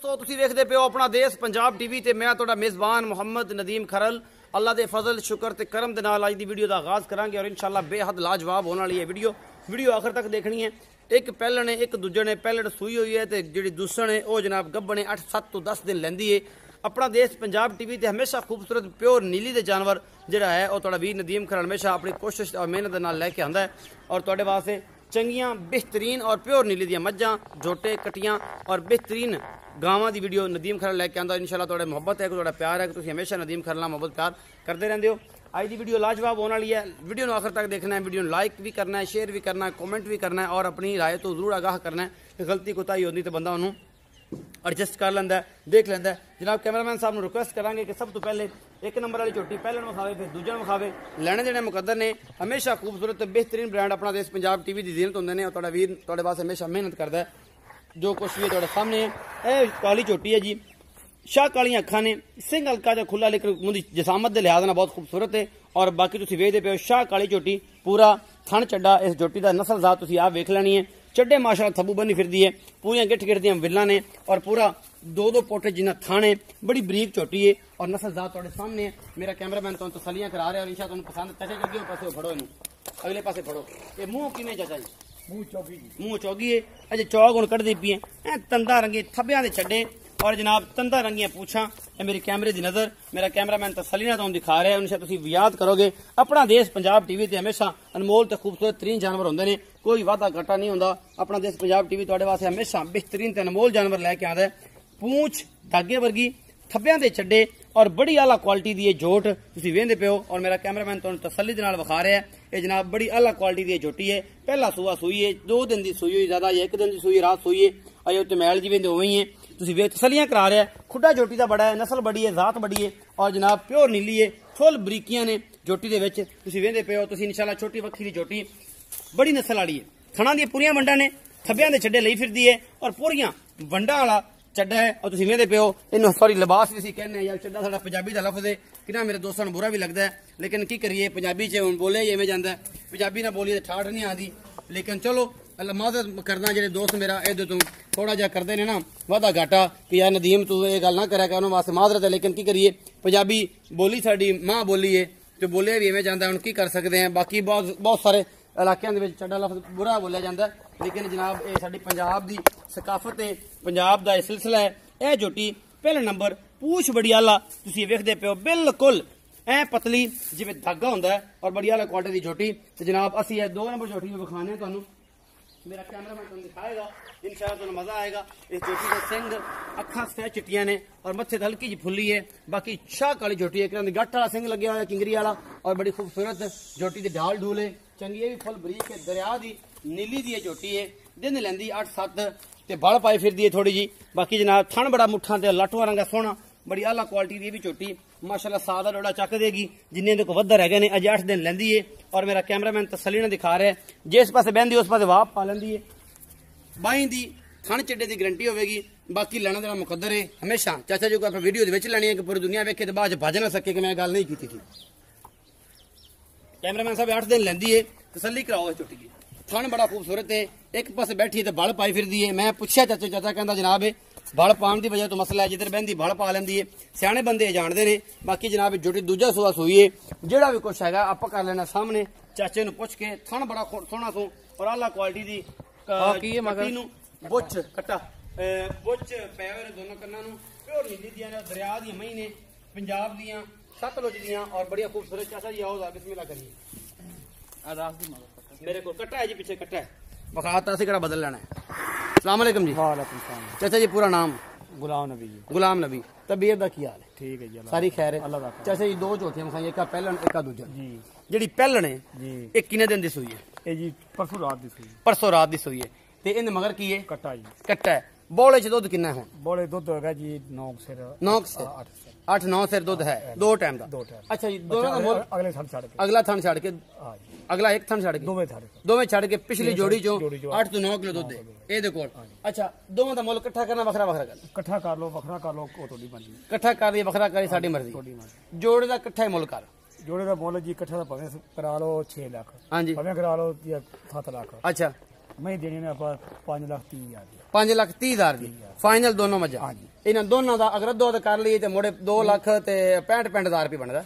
दोस्तों तुसीं वेखदे पे हो अपना देश पंजाब टीवी ते मैं तुहाडा मेज़बान मुहम्मद नदीम खरल। अल्लाह दे फजल शुक्र ते करम दे नाल अज दी वीडियो दा आगाज़ करांगे और इंशाअल्लाह बेहद लाजवाब होने वाली है वीडियो आखिर तक देखनी है। एक पैलण है, एक दूजे ने पैलण सूई हुई है तो जी दूसण है वह जनाब गब्बन है 8-7 तो 10 दिन लैंदी है। अपना देश पंजाब टीवी ते हमेशा खूबसूरत प्योर नीली दे जानवर जिहड़ा है वह तुहाडा वीर नदीम खरल हमेशा अपनी कोशिश और मेहनत नाल लैके आंदा है और तुहाडे वास्ते चंगियां बेहतरीन और प्योर नीली दियां मज्जां जोटे कटियां और बेहतरीन गावां दी वीडियो नदीम खरल लैके आंदा। इंशाअल्लाह तुहाडे मुहब्बत है, तुहाडा प्यार है कि तुसीं हमेशा नदीम खरल नाल मुहब्बत प्यार करते रहंदे हो। आज की वीडियो लाजवाब होने वाली है। वीडियो आखिर तक देखना है, वीडियो लाइक भी करना है, शेयर भी करना है, कमेंट भी करना है और अपनी राय तो जरूर आगाह करना है कि गलती कोताही होती तो बंदा उन्होंने एडजस्ट कर लेंदा है, देख लेंदा है। जनाब कैमरामैन साहब रिक्वेस्ट करांगे कि सब तो पहले एक नंबर वाली झोटी पहले विखावे फिर दूजा विखावे। लैने देने मुकद्दर ने हमेशा खूबसूरत बेहतरीन ब्रांड अपना देश पंजाब टीवी की जीनत होंगे ने और तुहाडा वीर तुहाडे वास्ते हमेशा मेहनत करता है। जो कुछ भी तुहाडे सामने है यह काली झोटी है जी, शाह कालियां अखां ने, सिंह हल्का जो खुला लेकर मुंदी जसामत के लिहाज बहुत खूबसूरत है और बाकी तुसीं वेखदे पे हो शाह काली झोटी पूरा थन चड्डा इस झोटी का नस्ल जात तुसीं आप वेख लैनी है। चड्डे माशाअल्लाह थब्बू बनी फिरदी है, पूरी गिठ गिठ दियां विल्लां ने और पूरा 2-2 पोटे जिन्ना थान है, बड़ी बरीक झोटी है और नस्ल जात तुहाडे सामने है। मेरा कैमरामैन तुहानूं तसल्लियां करा रहा है और इंशाअल्लाह तुहानूं पसंद चाचा जी पासे फड़ो इनू अगले पासे फड़ो। ये मुंह किवें चाचा जी? मुंह चौगी है अजे चौग हुण कढदी पई है। तंदा रंगे थब्बियां दे छड्डे और जनाब तंदा रंगियां पूछां। मेरी कैमरे की नज़र मेरा कैमरामैन तसल्ली नाल तुहानूं दिखा रहा है। उनसे तुसीं याद करोगे अपना देश पंजाब टीवी ते हमेशा अनमोल ते खूबसूरत तरीन जानवर होंदे ने, कोई वादा घाटा नहीं होंदा। अपना देश पंजाब टीवी तुहाडे वास्ते हमेशा बेहतरीन ते अनमोल जानवर लैके आंदा है। पूंछ धागे वर्गी, थब्बियां दे छड्डे और बड़ी आला क्वालिटी दी जोट तुसीं वेंदे पे हो और मेरा कैमरामैन तुहानूं तसल्ली दे नाल विखा रहा है। ये जनाब बड़ी आला क्वालिटी दी झोटी है, पहला सूआ सूई है, 2 दिन की सूई हुई ज्यादा या 1 दिन की सूई रात सूई है। अजे उत्ते मैल जी वेंदे उवें ही है, तुसीं वे तसल्लियां करा रहा है। खुड्डा झोटी का बड़ा है, नस्ल बड़ी है, जात बड़ी है और जनाब प्योर नीली है, फुल बरीकियां ने झोटी दे विच तुसीं वेंदे पे हो। तुसीं इंशाअल्लाह छोटी वक्खी दी झोटी बड़ी नस्ल वाली है, थणा दी पूरियां वंडां ने, थब्बियां दे छड्डे लई फिरदी है और पूरियां वंडां वाला चड्डा है और तुसीं वेंदे पे हो। इन्हूं सॉरी लिबास भी असीं कहने या चड्डा साडा पंजाबी दा लफ्ज़ है कि ना मेरे दोस्तां नूं बुरा भी लगदा है, लेकिन की करिए पंजाबी च हुण बोलिया ही इवें जांदा है। पंजाबी ना बोलिए तो ठाठ नहीं आती, लेकिन चलो अल्लाह माजरत करना जेह्ड़े दोस्त मेरा एह्दे तो थोड़ा जिहा करदे ने ना वादा घाटा कि यार नदीम तू ये गल ना करा कर, उन्होंने वास्ते माजरत है। लेकिन की करिए पंजाबी बोली साडी मां बोली है तो बोलिया भी इवें जांदा, हुण की कर सकते हैं। बाकी बहुत सारे इलाकों के चड्डा लफ्ज़ बुरा बोलिया जाता है, लेकिन जनाब ये साडी पंजाब की सकाफत है, पंजाब का यह सिलसिला है। यह झोटी पहले नंबर पूछ बड़ी आला तुसीं वेखदे पे हो, बिल्कुल ऐ पतली जिवें धागा होंदा है और बड़ी आला क्वालिटी की झोटी। तो जनाब असीं 2 नंबर झोटी में विखाने तुहानूं, मेरा कैमरामैन तुहानूं दिखाएगा, इंशाअल्लाह तुहानूं मजा आएगा। इस झोटी का सिंग अखां सफेद चिट्टियां ने और मत्थे हल्की जी फुल्ली है। बाकी शाह काली झोटी है, गट्ट वाला सिंग लगे हुआ है किंगरी वाला और बड़ी खूबसूरत झोटी के ढाल ढूल है, चंगी है भी फुल बरीक है, दरिया की नीली दी झोटी है, दिन लैंदी 8-7 ते बल पाई फिरदी है थोड़ी जी। बाकी जनाब थन बड़ा मुठा ते लाटुआ रंगा सोहना, बड़ी आला क्वालिटी दी भी झोटी माशाअल्लाह सादा डोड़ा चक देगी जिन्ने को वधर है ने। अजे 8 दिन लैंदी है और मेरा कैमरामैन तसल्ली नाल दिखा रहा है, जिस पासे बहंदी उस पासे वाप पा लैंदी है। बाई दी थन चिड्डे की गारंटी होगी। बाकी लेना देना मुकद्दर है हमेशा। चाचा जी को आप वीडियो लेनी है कि पूरी दुनिया वेखे तो बाद भज ना सके कि मैं गल नहीं की थी। कैमरामैन साहब 8 दिन लैंदी है, तसल्ली कराओ इस झोटी की। थन बड़ा खूबसूरत है, एक पासे बैठी है तो बल पाई फिरदी है। मैं पूछा चाचा कहता जनाब बल पाने की वजह तो मसला है, जिधर बहती बल पा लेंदी है, सियाने बंदे जानते हैं। बाकी जनाब झोटी दूजा सूआ सूई है, जोड़ा भी कुछ है आप कर लेना सामने चाचे नूं पुछ के। थन बड़ा सोहना सो और आला क्वालिटी की बुच कट्टा बुच पैर दोनों कन्ना प्योर नीली दियां ने, दरिया दी मई ने, पंजाब दियां सतलुज दियां और बड़िया खूबसूरत। चाचा जी आओ बिस्मिल्लाह करिए। मेरे को कट्टा है जी, पीछे कट्टा है, बखाता से कड़ा बदल लेना है। अस्सलाम वालेकुम जी। वालेकुम सलाम। चाचा जी पूरा नाम? गुलाम नबी जी। गुलाम नबी। तबीयत का क्या हाल है? ठीक है जी, सारी खैर है अल्लाह दा। चाचा जी 2 झोटियां खाई, एक पहलन एक दूजा जी। जेडी पहलन है जी एक किने दिन दी सूई है? ए जी परसों रात दी सूई। परसों रात दी सूई है ते इन मगर की है? कट्टा जी। कट्टा है। बोले च दुध कितना है? बोले दुध होगा जी 9 सिर 8-9 सिर दुध है, 2 टाइम का। अच्छा जी, अगले थन छड़ के अगला थन छड़ के अगला एक थन छड़ के दोवें छड़ के पिछली जोड़ी चो 8 तो 9 किलो दुध है ए दे कोल। अच्छा दोवां दा मुल इकट्ठा करना वखरा वखरा कर? इकट्ठा कर लो, वखरा कर लो, ओ थोड़ी मर्जी। इकट्ठा कर ली वखरा करी साडी मर्जी। जोड़े दा इकट्ठा मुल कर। जोड़े का मुल जी इकट्ठा भावें करा लो 6 लाख, हां जी भावें करा लो 7 लाख। अच्छा मैं देनी ने 5 लाख 30 हज़ार 5 लाख 30 हज़ार दी फाइनल दोनों मजा। हाँ जी ਇਹਨਾਂ ਦੋਨਾਂ ਦਾ ਅਗਰ ਅੱਧੋ ਅੱਧ ਕਰ ਲਈਏ ਤੇ ਮੁੜੇ 2 ਲੱਖ ਤੇ 65,000 ਰੁਪਏ ਬਣਦਾ।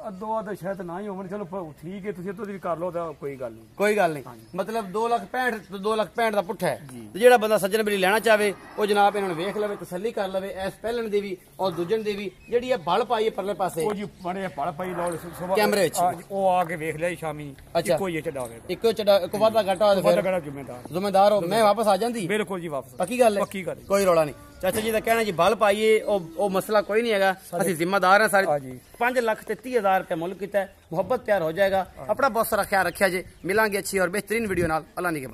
ਅੱਧੋ ਅੱਧ ਸ਼ਾਇਦ ਨਾ ਹੀ ਹੋਵਣ, ਚਲੋ ਠੀਕ ਹੈ, ਤੁਸੀਂ ਵੀ ਕਰ ਲਓ ਤਾਂ ਕੋਈ ਗੱਲ ਨਹੀਂ। ਕੋਈ ਗੱਲ ਨਹੀਂ, ਮਤਲਬ 2,65,000 ਤੇ 2,65,000 ਦਾ ਪੁੱਠਾ ਹੈ। ਤੇ ਜਿਹੜਾ ਬੰਦਾ ਸੱਜਣ ਬਲੀ ਲੈਣਾ ਚਾਹਵੇ ਉਹ ਜਨਾਬ ਇਹਨਾਂ ਨੂੰ ਵੇਖ ਲਵੇ, ਤਸੱਲੀ ਕਰ ਲਵੇ, ਇਸ ਪਹਿਲਣ ਦੀ ਵੀ ਔਰ ਦੂਜਣ ਦੀ ਵੀ। ਜਿਹੜੀ ਇਹ ਬਲ ਪਾਈ ਹੈ ਪਰਲੇ ਪਾਸੇ, ਉਹ ਜੀ ਬੜੇ ਪੜ ਪਈ ਲਾਓ ਸੁਬਾ ਕੈਮਰੇ ਵਿੱਚ, ਉਹ ਆ ਕੇ ਵੇਖ ਲਿਆ ਸ਼ਾਮੀ, ਕੋਈ ਇਹ ਚੜਾਵੇ, ਇੱਕੋ ਚੜਾ ਇੱਕ ਵਾਧਾ ਘਟਾ ਹੋਵੇ ਫਿਰ ਜ਼ਿੰਮੇਦਾਰ ਹੋ, ਮੈਂ ਵਾਪਸ ਆ ਜਾਂਦੀ। ਬਿਲਕੁਲ ਜੀ ਵਾਪਸ, ਪੱਕੀ ਗੱਲ ਹੈ, ਪੱਕੀ ਗੱਲ, ਕੋਈ ਰੌਲਾ ਨਹੀਂ। ਚਾਚਾ ਜੀ ਦਾ ਕਹਿਣਾ ਜੀ ਬਲ ਪਾਈਏ, ਉਹ ਮਸਲਾ ਕੋਈ ਨਹੀਂ ਹੈਗਾ, ਅਸੀਂ ਜ਼ਿੰਮੇਦਾਰ ਹਾਂ ਸਾਰੇ। 5 ਲੱਖ ਤੇ 30,000 ਰੁਪਏ ਮੁੱਲ ਕੀਤਾ, ਮੁਹੱਬਤ ਪਿਆਰ ਹੋ ਜਾਏਗਾ। ਆਪਣਾ ਬਹੁਤ ਸਾਰਾ ਖਿਆਲ ਰੱਖਿਆ ਜੇ। ਮਿਲਾਂਗੇ ਅੱਛੀ और बेहतरीन वीडियो नाल। अल्लाह ने